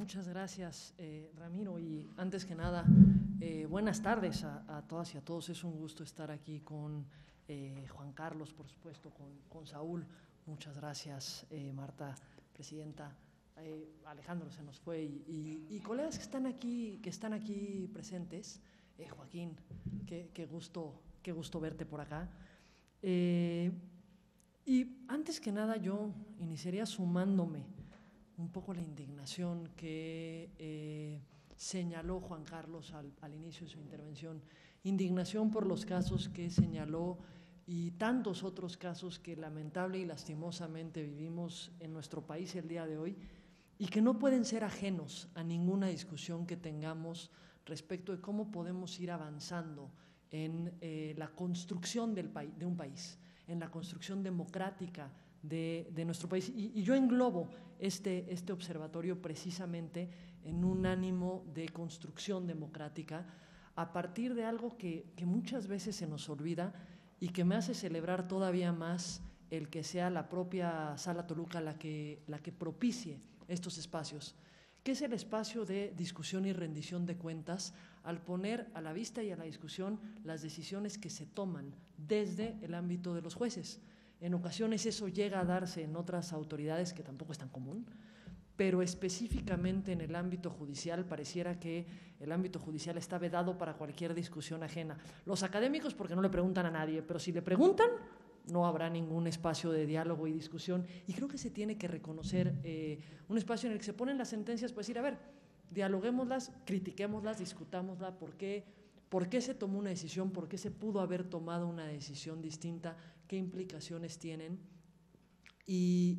Muchas gracias, Ramiro. Y antes que nada, buenas tardes a todas y a todos. Es un gusto estar aquí con Juan Carlos, por supuesto, con Saúl. Muchas gracias, Marta, presidenta. Alejandro se nos fue y colegas que están aquí presentes. Joaquín, qué gusto verte por acá. Y antes que nada yo iniciaría sumándome un poco la indignación que señaló Juan Carlos al inicio de su intervención, indignación por los casos que señaló y tantos otros casos que lamentable y lastimosamente vivimos en nuestro país el día de hoy y que no pueden ser ajenos a ninguna discusión que tengamos respecto de cómo podemos ir avanzando en la construcción de un país, en la construcción democrática de nuestro país. Y yo englobo este observatorio precisamente en un ánimo de construcción democrática a partir de algo que muchas veces se nos olvida y que me hace celebrar todavía más el que sea la propia Sala Toluca la que propicie estos espacios, que es el espacio de discusión y rendición de cuentas al poner a la vista y a la discusión las decisiones que se toman desde el ámbito de los jueces. En ocasiones eso llega a darse en otras autoridades, que tampoco es tan común, pero específicamente en el ámbito judicial pareciera que el ámbito judicial está vedado para cualquier discusión ajena. Los académicos porque no le preguntan a nadie, pero si le preguntan no habrá ningún espacio de diálogo y discusión, y creo que se tiene que reconocer un espacio en el que se ponen las sentencias para decir, a ver, dialoguémoslas, critiquémoslas, discutámoslas, ¿por qué se tomó una decisión? ¿Por qué se pudo haber tomado una decisión distinta? ¿Qué implicaciones tienen? Y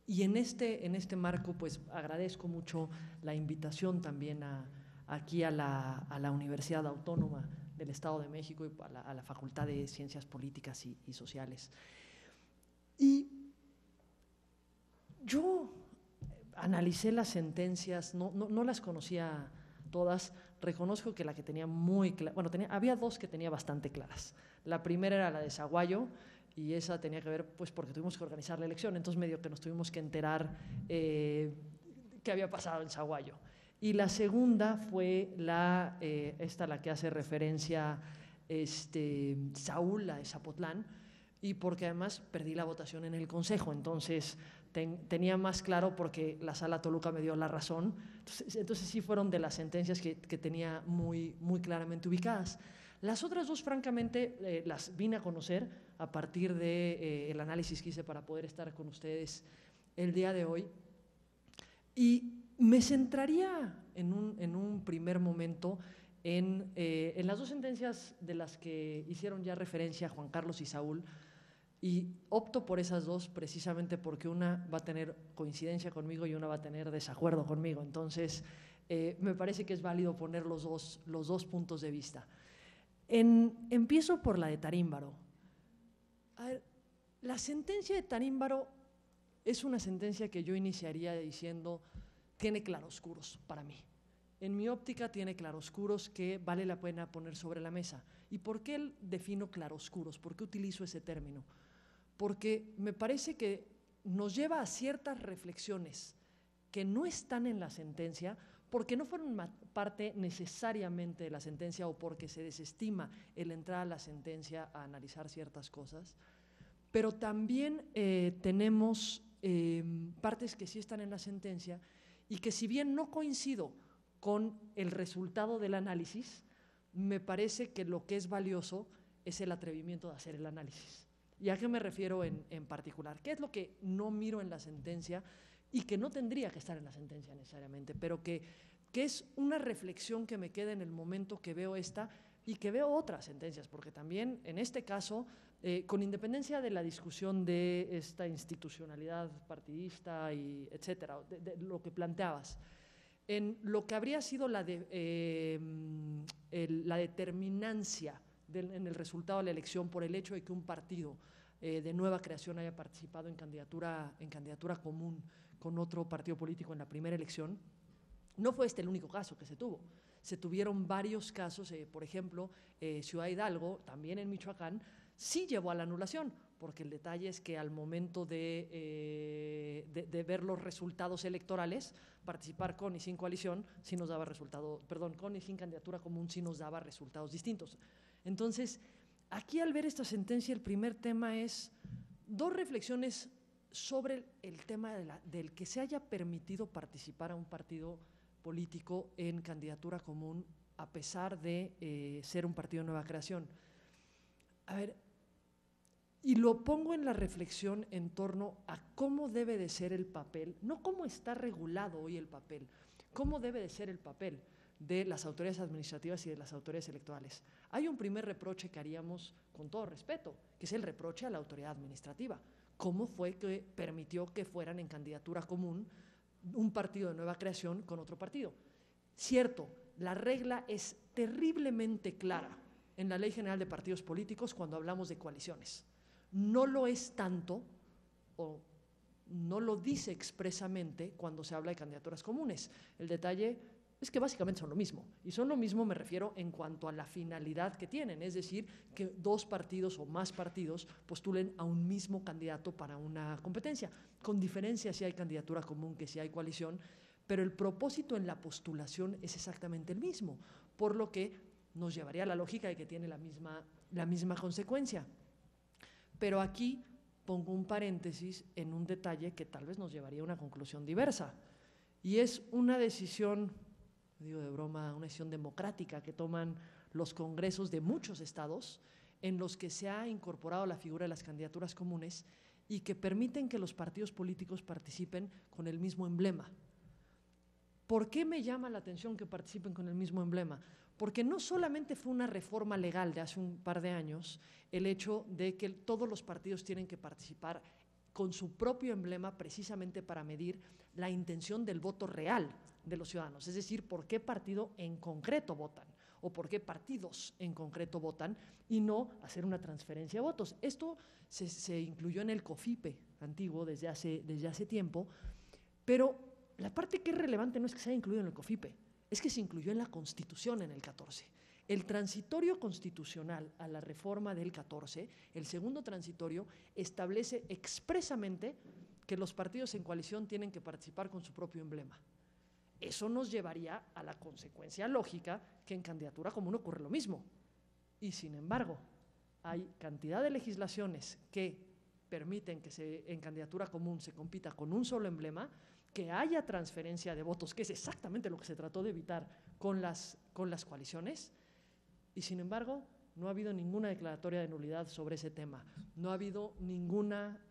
en este marco, pues agradezco mucho la invitación también aquí a la Universidad Autónoma del Estado de México y a la Facultad de Ciencias Políticas y Sociales. Y yo analicé las sentencias, no las conocía todas, reconozco que la que tenía muy clara, bueno, había dos que tenía bastante claras. La primera era la de Zaguayo, y esa tenía que ver, pues, porque tuvimos que organizar la elección, entonces medio que nos tuvimos que enterar qué había pasado en Zaguayo. Y la segunda fue la que hace referencia Saúl, la de Zapotlán, y porque además perdí la votación en el Consejo, entonces tenía más claro porque la Sala Toluca me dio la razón, entonces sí fueron de las sentencias que tenía muy claramente ubicadas. Las otras dos, francamente, las vine a conocer a partir del análisis que hice para poder estar con ustedes el día de hoy. Y me centraría en un primer momento en las dos sentencias de las que hicieron ya referencia Juan Carlos y Saúl, y opto por esas dos precisamente porque una va a tener coincidencia conmigo y una va a tener desacuerdo conmigo. Entonces, me parece que es válido poner los dos puntos de vista. Empiezo por la de Tarímbaro. A ver, la sentencia de Tarímbaro es una sentencia que yo iniciaría diciendo tiene claroscuros para mí. En mi óptica tiene claroscuros que vale la pena poner sobre la mesa. ¿Y por qué defino claroscuros? ¿Por qué utilizo ese término? Porque me parece que nos lleva a ciertas reflexiones que no están en la sentencia, porque no fueron parte necesariamente de la sentencia o porque se desestima el entrar a la sentencia a analizar ciertas cosas, pero también tenemos partes que sí están en la sentencia y que, si bien no coincido con el resultado del análisis, me parece que lo que es valioso es el atrevimiento de hacer el análisis. ¿Y a qué me refiero en particular? ¿Qué es lo que no miro en la sentencia y que no tendría que estar en la sentencia necesariamente, pero que es una reflexión que me queda en el momento que veo esta y que veo otras sentencias? Porque también en este caso, con independencia de la discusión de esta institucionalidad partidista y etcétera, de lo que planteabas, en lo que habría sido la determinancia en el resultado de la elección por el hecho de que un partido de nueva creación haya participado en candidatura común con otro partido político en la primera elección, no fue este el único caso que se tuvo. Se tuvieron varios casos, por ejemplo, Ciudad Hidalgo, también en Michoacán, sí llevó a la anulación, porque el detalle es que al momento de ver los resultados electorales, participar con y sin coalición sí nos daba resultado, perdón, con y sin candidatura común sí nos daba resultados distintos. Entonces, aquí al ver esta sentencia, el primer tema es dos reflexiones sobre el tema del que se haya permitido participar a un partido político en candidatura común a pesar de ser un partido de nueva creación. A ver, y lo pongo en la reflexión en torno a cómo debe de ser el papel, no cómo está regulado hoy el papel, cómo debe de ser el papel de las autoridades administrativas y de las autoridades electorales. Hay un primer reproche que haríamos con todo respeto, que es el reproche a la autoridad administrativa. ¿Cómo fue que permitió que fueran en candidatura común un partido de nueva creación con otro partido? Cierto, la regla es terriblemente clara en la Ley General de Partidos Políticos cuando hablamos de coaliciones. No lo es tanto, o no lo dice expresamente cuando se habla de candidaturas comunes. El detalle es que básicamente son lo mismo, y son lo mismo me refiero en cuanto a la finalidad que tienen, es decir, que dos partidos o más partidos postulen a un mismo candidato para una competencia, con diferencia si hay candidatura común que si hay coalición, pero el propósito en la postulación es exactamente el mismo, por lo que nos llevaría a la lógica de que tiene la misma consecuencia. Pero aquí pongo un paréntesis en un detalle que tal vez nos llevaría a una conclusión diversa, y es una decisión, digo de broma, una decisión democrática que toman los congresos de muchos estados en los que se ha incorporado la figura de las candidaturas comunes y que permiten que los partidos políticos participen con el mismo emblema. ¿Por qué me llama la atención que participen con el mismo emblema? Porque no solamente fue una reforma legal de hace un par de años el hecho de que todos los partidos tienen que participar con su propio emblema precisamente para medir la intención del voto real de los ciudadanos, es decir, por qué partido en concreto votan o por qué partidos en concreto votan y no hacer una transferencia de votos. Esto se incluyó en el COFIPE antiguo desde hace tiempo, pero la parte que es relevante no es que se haya incluido en el COFIPE, es que se incluyó en la Constitución en el 14. El transitorio constitucional a la reforma del 14, el segundo transitorio, establece expresamente que los partidos en coalición tienen que participar con su propio emblema. Eso nos llevaría a la consecuencia lógica que en candidatura común ocurre lo mismo. Y sin embargo, hay cantidad de legislaciones que permiten que en candidatura común se compita con un solo emblema, que haya transferencia de votos, que es exactamente lo que se trató de evitar con las coaliciones, y sin embargo no ha habido ninguna declaratoria de nulidad sobre ese tema, no ha habido ninguna,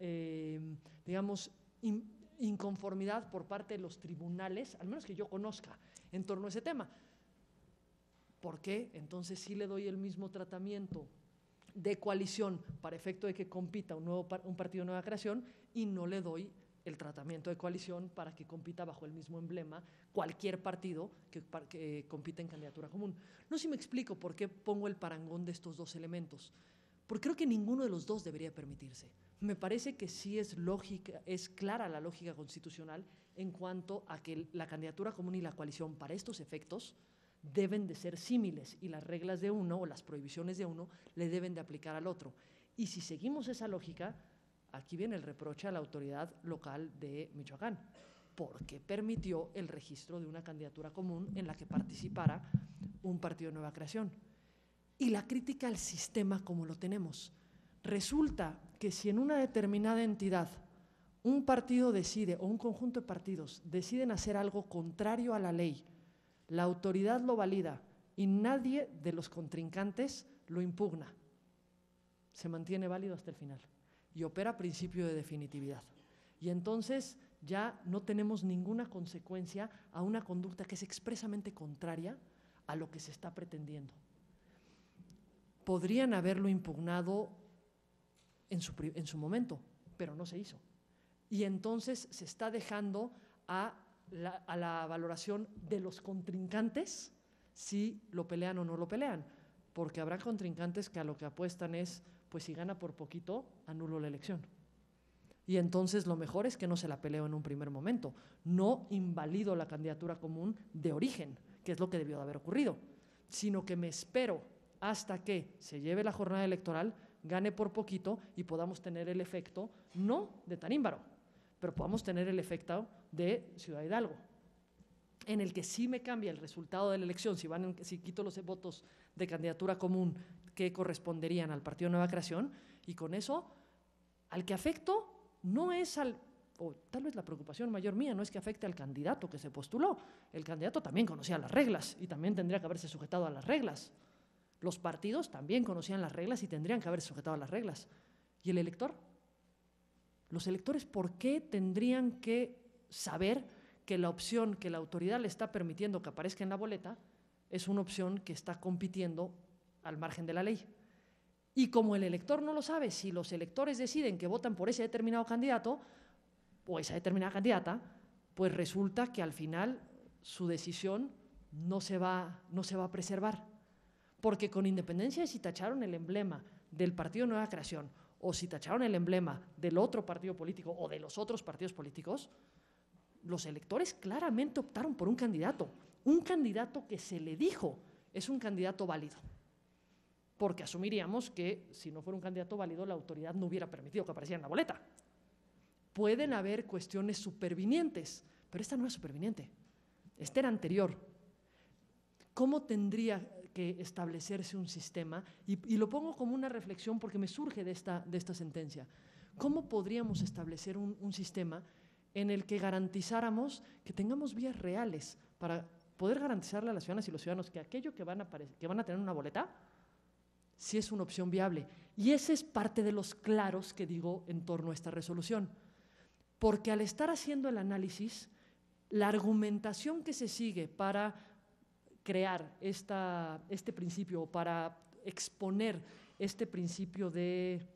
inconformidad por parte de los tribunales, al menos que yo conozca, en torno a ese tema. ¿Por qué? Entonces sí le doy el mismo tratamiento de coalición para efecto de que compita un partido de nueva creación y no le doy el tratamiento de coalición para que compita bajo el mismo emblema cualquier partido que compita en candidatura común. No sé si me explico por qué pongo el parangón de estos dos elementos, porque creo que ninguno de los dos debería permitirse. Me parece que sí es lógica, es clara la lógica constitucional en cuanto a que la candidatura común y la coalición para estos efectos deben de ser símiles y las reglas de uno o las prohibiciones de uno le deben de aplicar al otro. Y si seguimos esa lógica, aquí viene el reproche a la autoridad local de Michoacán, porque permitió el registro de una candidatura común en la que participara un partido de nueva creación. Y la crítica al sistema como lo tenemos. Resulta que si en una determinada entidad un partido decide, o un conjunto de partidos deciden hacer algo contrario a la ley, la autoridad lo valida y nadie de los contrincantes lo impugna, se mantiene válido hasta el final y opera principio de definitividad. Y entonces ya no tenemos ninguna consecuencia a una conducta que es expresamente contraria a lo que se está pretendiendo. Podrían haberlo impugnado en su momento, pero no se hizo. Y entonces se está dejando a la valoración de los contrincantes si lo pelean o no lo pelean, porque habrá contrincantes que a lo que apuestan es, pues si gana por poquito, anulo la elección. Y entonces lo mejor es que no se la peleo en un primer momento, no invalido la candidatura común de origen, que es lo que debió de haber ocurrido, sino que me espero hasta que se lleve la jornada electoral gane por poquito y podamos tener el efecto, no de Tanímbaro, pero podamos tener el efecto de Ciudad Hidalgo, en el que sí me cambia el resultado de la elección, si quito los votos de candidatura común que corresponderían al Partido Nueva Creación, y con eso, al que afecto no es o tal vez la preocupación mayor mía no es que afecte al candidato que se postuló, el candidato también conocía las reglas y también tendría que haberse sujetado a las reglas. Los partidos también conocían las reglas y tendrían que haberse sujetado a las reglas. ¿Y el elector? Los electores, ¿por qué tendrían que saber que la opción que la autoridad le está permitiendo que aparezca en la boleta es una opción que está compitiendo al margen de la ley? Y como el elector no lo sabe, si los electores deciden que votan por ese determinado candidato o esa determinada candidata, pues resulta que al final su decisión no se va a preservar. Porque con independencia de si tacharon el emblema del Partido Nueva Creación o si tacharon el emblema del otro partido político o de los otros partidos políticos, los electores claramente optaron por un candidato que se le dijo es un candidato válido. Porque asumiríamos que si no fuera un candidato válido, la autoridad no hubiera permitido que apareciera en la boleta. Pueden haber cuestiones supervinientes, pero esta no es superviniente, esta era anterior. ¿Cómo tendría que establecerse un sistema? Y lo pongo como una reflexión porque me surge de esta sentencia. ¿Cómo podríamos establecer un sistema en el que garantizáramos que tengamos vías reales para poder garantizarle a las ciudadanas y los ciudadanos que aquello que van a tener una boleta sí es una opción viable? Y ese es parte de los claros que digo en torno a esta resolución. Porque al estar haciendo el análisis, la argumentación que se sigue para crear este principio, para exponer este principio de,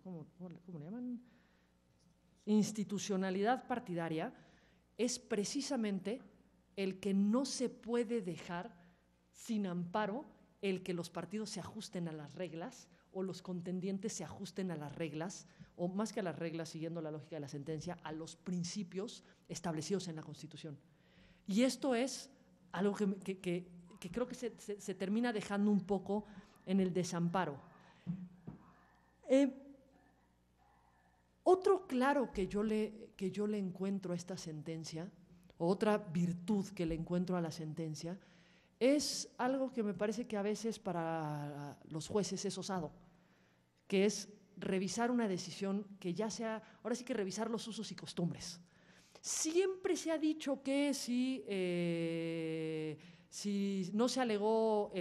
¿cómo le llaman? Institucionalidad partidaria, es precisamente el que no se puede dejar sin amparo el que los partidos se ajusten a las reglas o los contendientes se ajusten a las reglas, o más que a las reglas, siguiendo la lógica de la sentencia, a los principios establecidos en la Constitución. Y esto es algo que creo que se termina dejando un poco en el desamparo. Otro claro que yo le encuentro a esta sentencia, o otra virtud que le encuentro a la sentencia, es algo que me parece que a veces para los jueces es osado, que es revisar una decisión que ya sea, ahora sí que revisar los usos y costumbres. Siempre se ha dicho que si no se alegó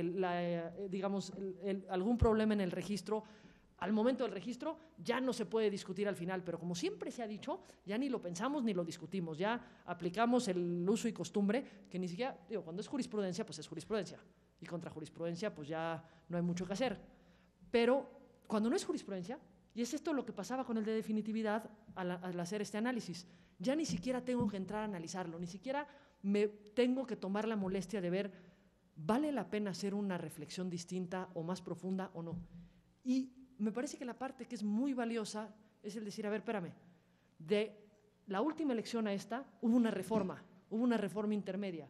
algún problema en el registro, al momento del registro ya no se puede discutir al final, pero como siempre se ha dicho, ya ni lo pensamos ni lo discutimos, ya aplicamos el uso y costumbre, que ni siquiera, cuando es jurisprudencia, pues es jurisprudencia, y contra jurisprudencia pues ya no hay mucho que hacer. Pero cuando no es jurisprudencia, y es esto lo que pasaba con el de definitividad al hacer este análisis, ya ni siquiera tengo que entrar a analizarlo, ni siquiera me tengo que tomar la molestia de ver, ¿vale la pena hacer una reflexión distinta o más profunda o no? Y me parece que la parte que es muy valiosa es el decir, a ver, espérame, de la última elección a esta hubo una reforma intermedia.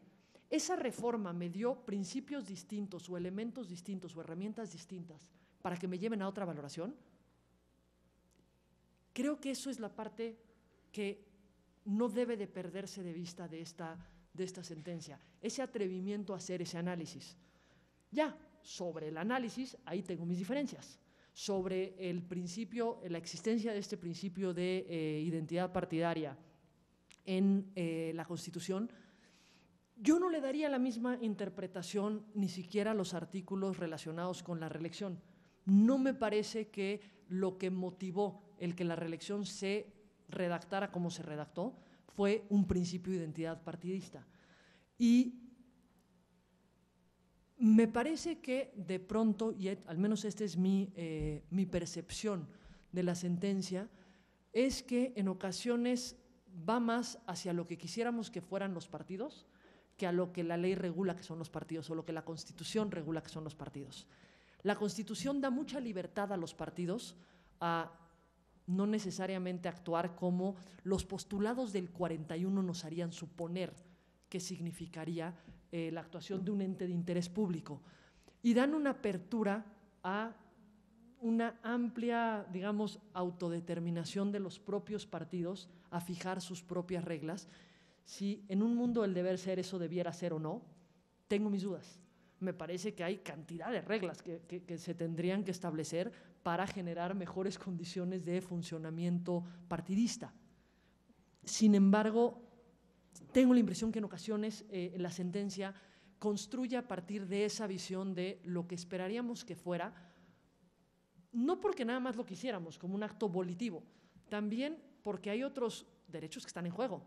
Esa reforma me dio principios distintos o elementos distintos o herramientas distintas para que me lleven a otra valoración. Creo que eso es la parte que no debe de perderse de vista de esta sentencia, ese atrevimiento a hacer ese análisis. Ya, sobre el análisis, ahí tengo mis diferencias. Sobre el principio, la existencia de este principio de identidad partidaria en la Constitución, yo no le daría la misma interpretación ni siquiera a los artículos relacionados con la reelección. No me parece que lo que motivó el que la reelección se redactara como se redactó fue un principio de identidad partidista. Y me parece que de pronto, y al menos esta es mi percepción de la sentencia, es que en ocasiones va más hacia lo que quisiéramos que fueran los partidos que a lo que la ley regula que son los partidos o lo que la Constitución regula que son los partidos. La Constitución da mucha libertad a los partidos a no necesariamente actuar como los postulados del 41 nos harían suponer que significaría la actuación de un ente de interés público, y dan una apertura a una amplia, digamos, autodeterminación de los propios partidos a fijar sus propias reglas. Si en un mundo del deber ser eso debiera ser o no, tengo mis dudas. Me parece que hay cantidad de reglas que se tendrían que establecer para generar mejores condiciones de funcionamiento partidista. Sin embargo, tengo la impresión que en ocasiones la sentencia construye a partir de esa visión de lo que esperaríamos que fuera, no porque nada más lo quisiéramos como un acto volitivo, también porque hay otros derechos que están en juego.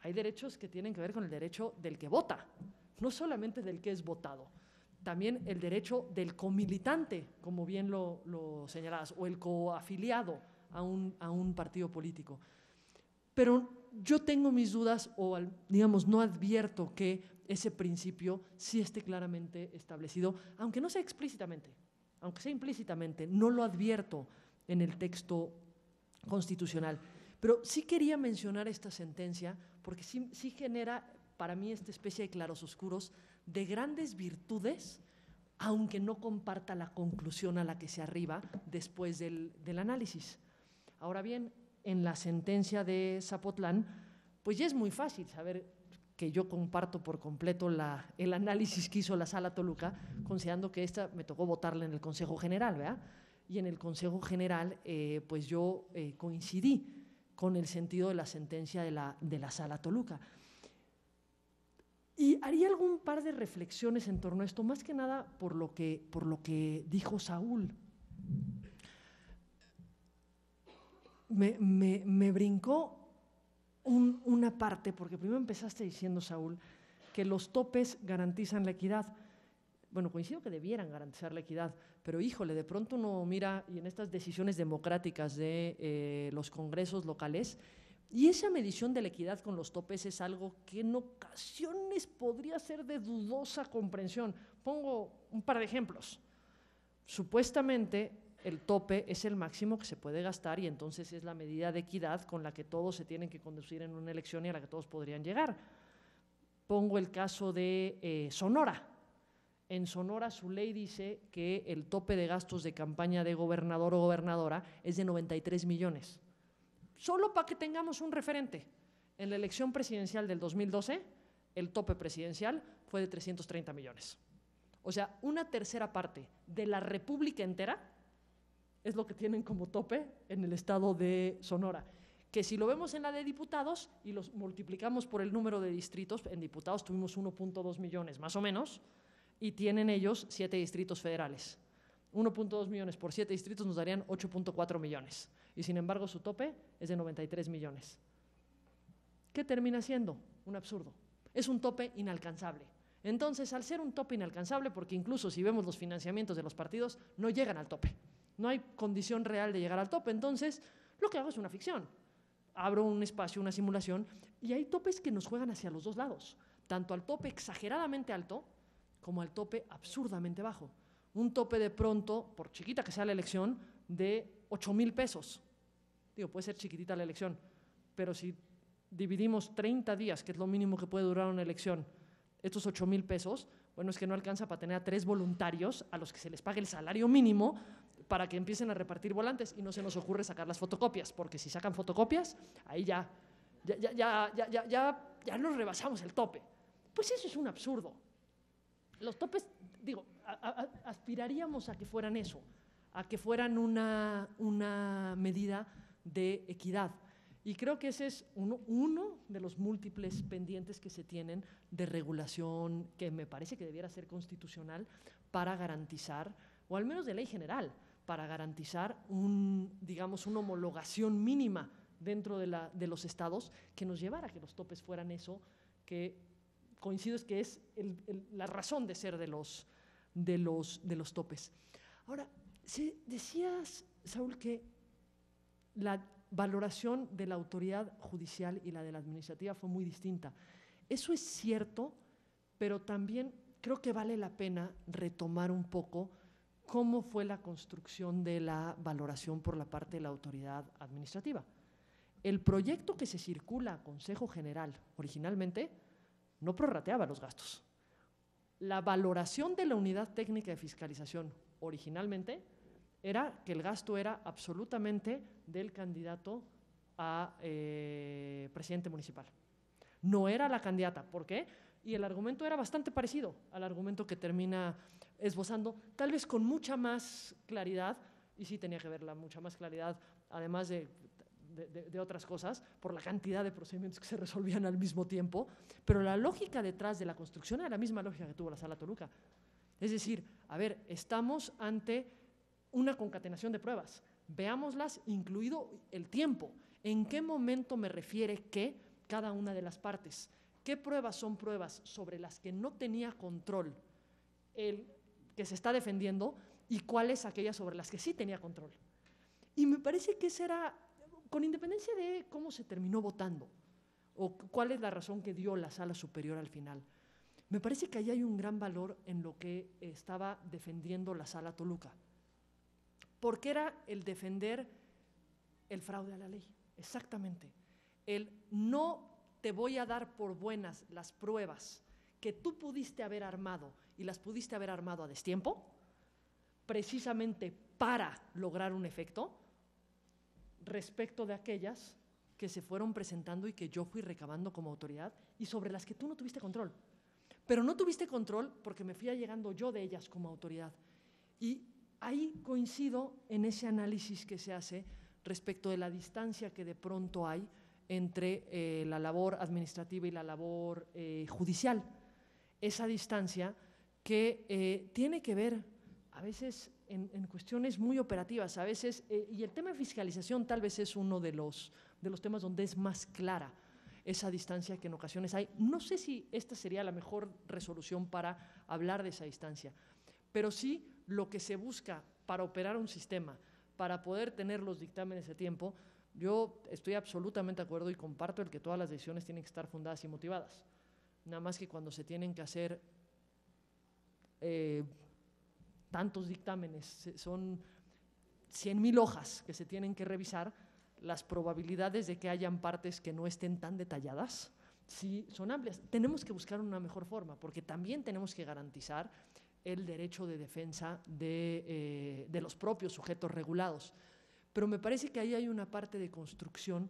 Hay derechos que tienen que ver con el derecho del que vota, no solamente del que es votado, también el derecho del comilitante, como bien lo señalabas, o el coafiliado a un partido político. Pero yo tengo mis dudas, o digamos, no advierto que ese principio sí esté claramente establecido, aunque no sea explícitamente, aunque sea implícitamente, no lo advierto en el texto constitucional. Pero sí quería mencionar esta sentencia porque sí genera para mí esta especie de clarososcuros de grandes virtudes, aunque no comparta la conclusión a la que se arriba después del análisis. Ahora bien, en la sentencia de Zapotlán, pues ya es muy fácil saber que yo comparto por completo el análisis que hizo la Sala Toluca, considerando que esta me tocó votarla en el Consejo General, ¿verdad? Y en el Consejo General, pues yo coincidí con el sentido de la sentencia de la Sala Toluca. Y haría algún par de reflexiones en torno a esto, más que nada por lo que dijo Saúl. Me brincó una parte, porque primero empezaste diciendo, Saúl, que los topes garantizan la equidad. Bueno, coincido que debieran garantizar la equidad, pero híjole, de pronto uno mira y en estas decisiones democráticas de los congresos locales, y esa medición de la equidad con los topes es algo que en ocasiones podría ser de dudosa comprensión. Pongo un par de ejemplos. Supuestamente el tope es el máximo que se puede gastar y entonces es la medida de equidad con la que todos se tienen que conducir en una elección y a la que todos podrían llegar. Pongo el caso de Sonora. En Sonora su ley dice que el tope de gastos de campaña de gobernador o gobernadora es de 93 millones. Solo para que tengamos un referente, en la elección presidencial del 2012, el tope presidencial fue de 330 millones. O sea, una tercera parte de la República entera es lo que tienen como tope en el estado de Sonora. Que si lo vemos en la de diputados y los multiplicamos por el número de distritos, en diputados tuvimos 1.2 millones más o menos, y tienen ellos 7 distritos federales. 1.2 millones por 7 distritos nos darían 8.4 millones. Y sin embargo su tope es de 93 millones. ¿Qué termina siendo? Un absurdo. Es un tope inalcanzable. Entonces, al ser un tope inalcanzable, porque incluso si vemos los financiamientos de los partidos, no llegan al tope. No hay condición real de llegar al tope. Entonces, lo que hago es una ficción. Abro un espacio, una simulación, y hay topes que nos juegan hacia los dos lados. Tanto al tope exageradamente alto, como al tope absurdamente bajo. Un tope de pronto, por chiquita que sea la elección, de 8,000 pesos. Digo, puede ser chiquitita la elección, pero si dividimos 30 días, que es lo mínimo que puede durar una elección, estos 8,000 pesos, bueno, es que no alcanza para tener a 3 voluntarios a los que se les pague el salario mínimo para que empiecen a repartir volantes y no se nos ocurre sacar las fotocopias, porque si sacan fotocopias, ahí ya nos rebasamos el tope. Pues eso es un absurdo. Los topes, digo, aspiraríamos a que fueran eso, a que fueran una medida de equidad. Y creo que ese es uno de los múltiples pendientes que se tienen de regulación que me parece que debiera ser constitucional para garantizar, o al menos de ley general, para garantizar digamos, una homologación mínima dentro de los estados que nos llevara a que los topes fueran eso que coincido es que es la razón de ser de los topes. Ahora, decías, Saúl, que la valoración de la autoridad judicial y la de la administrativa fue muy distinta. Eso es cierto, pero también creo que vale la pena retomar un poco cómo fue la construcción de la valoración por la parte de la autoridad administrativa. El proyecto que se circula a Consejo General originalmente no prorrateaba los gastos. La valoración de la unidad técnica de fiscalización originalmente era que el gasto era absolutamente del candidato a presidente municipal. No era la candidata. ¿Por qué? Y el argumento era bastante parecido al argumento que termina esbozando, tal vez con mucha más claridad, y sí tenía que ver mucha más claridad, además de otras cosas, por la cantidad de procedimientos que se resolvían al mismo tiempo, pero la lógica detrás de la construcción era la misma lógica que tuvo la Sala Toluca. Es decir, a ver, estamos ante una concatenación de pruebas, veámoslas incluido el tiempo, en qué momento me refiere que cada una de las partes, qué pruebas son pruebas sobre las que no tenía control el que se está defendiendo y cuáles aquellas sobre las que sí tenía control. Y me parece que esa era, con independencia de cómo se terminó votando o cuál es la razón que dio la Sala Superior al final, me parece que ahí hay un gran valor en lo que estaba defendiendo la Sala Toluca, porque era el defender el fraude a la ley, exactamente, el no te voy a dar por buenas las pruebas que tú pudiste haber armado y las pudiste haber armado a destiempo, precisamente para lograr un efecto respecto de aquellas que se fueron presentando y que yo fui recabando como autoridad y sobre las que tú no tuviste control. Pero no tuviste control porque me fui allegando yo de ellas como autoridad. Y ahí coincido en ese análisis que se hace respecto de la distancia que de pronto hay entre la labor administrativa y la labor judicial. Esa distancia que tiene que ver a veces en cuestiones muy operativas, a veces, y el tema de fiscalización tal vez es uno de los temas donde es más clara esa distancia que en ocasiones hay. No sé si esta sería la mejor resolución para hablar de esa distancia, pero sí lo que se busca para operar un sistema, para poder tener los dictámenes de tiempo. Yo estoy absolutamente de acuerdo y comparto el que todas las decisiones tienen que estar fundadas y motivadas. Nada más que cuando se tienen que hacer tantos dictámenes, son 100,000 hojas que se tienen que revisar, las probabilidades de que hayan partes que no estén tan detalladas sí son amplias. Tenemos que buscar una mejor forma, porque también tenemos que garantizar el derecho de defensa de los propios sujetos regulados. Pero me parece que ahí hay una parte de construcción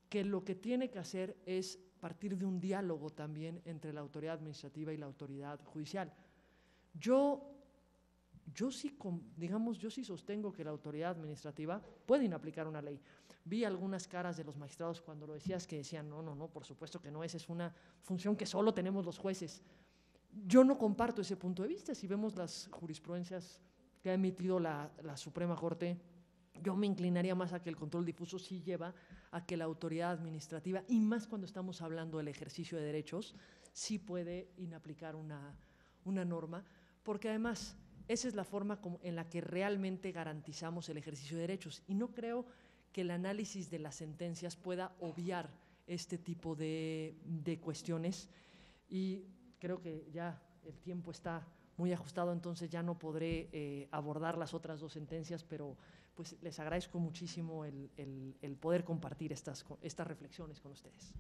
que lo que tiene que hacer es partir de un diálogo también entre la autoridad administrativa y la autoridad judicial. Yo sí, digamos, yo sí sostengo que la autoridad administrativa puede inaplicar una ley. Vi algunas caras de los magistrados cuando lo decías que decían, no, por supuesto que no, esa es una función que solo tenemos los jueces. Yo no comparto ese punto de vista. Si vemos las jurisprudencias que ha emitido la Suprema Corte, yo me inclinaría más a que el control difuso sí lleva a que la autoridad administrativa, y más cuando estamos hablando del ejercicio de derechos, sí puede inaplicar una norma, porque además esa es la forma en la que realmente garantizamos el ejercicio de derechos, y no creo que el análisis de las sentencias pueda obviar este tipo de cuestiones, y creo que ya el tiempo está muy ajustado, entonces ya no podré abordar las otras dos sentencias, pero pues les agradezco muchísimo el poder compartir estas reflexiones con ustedes.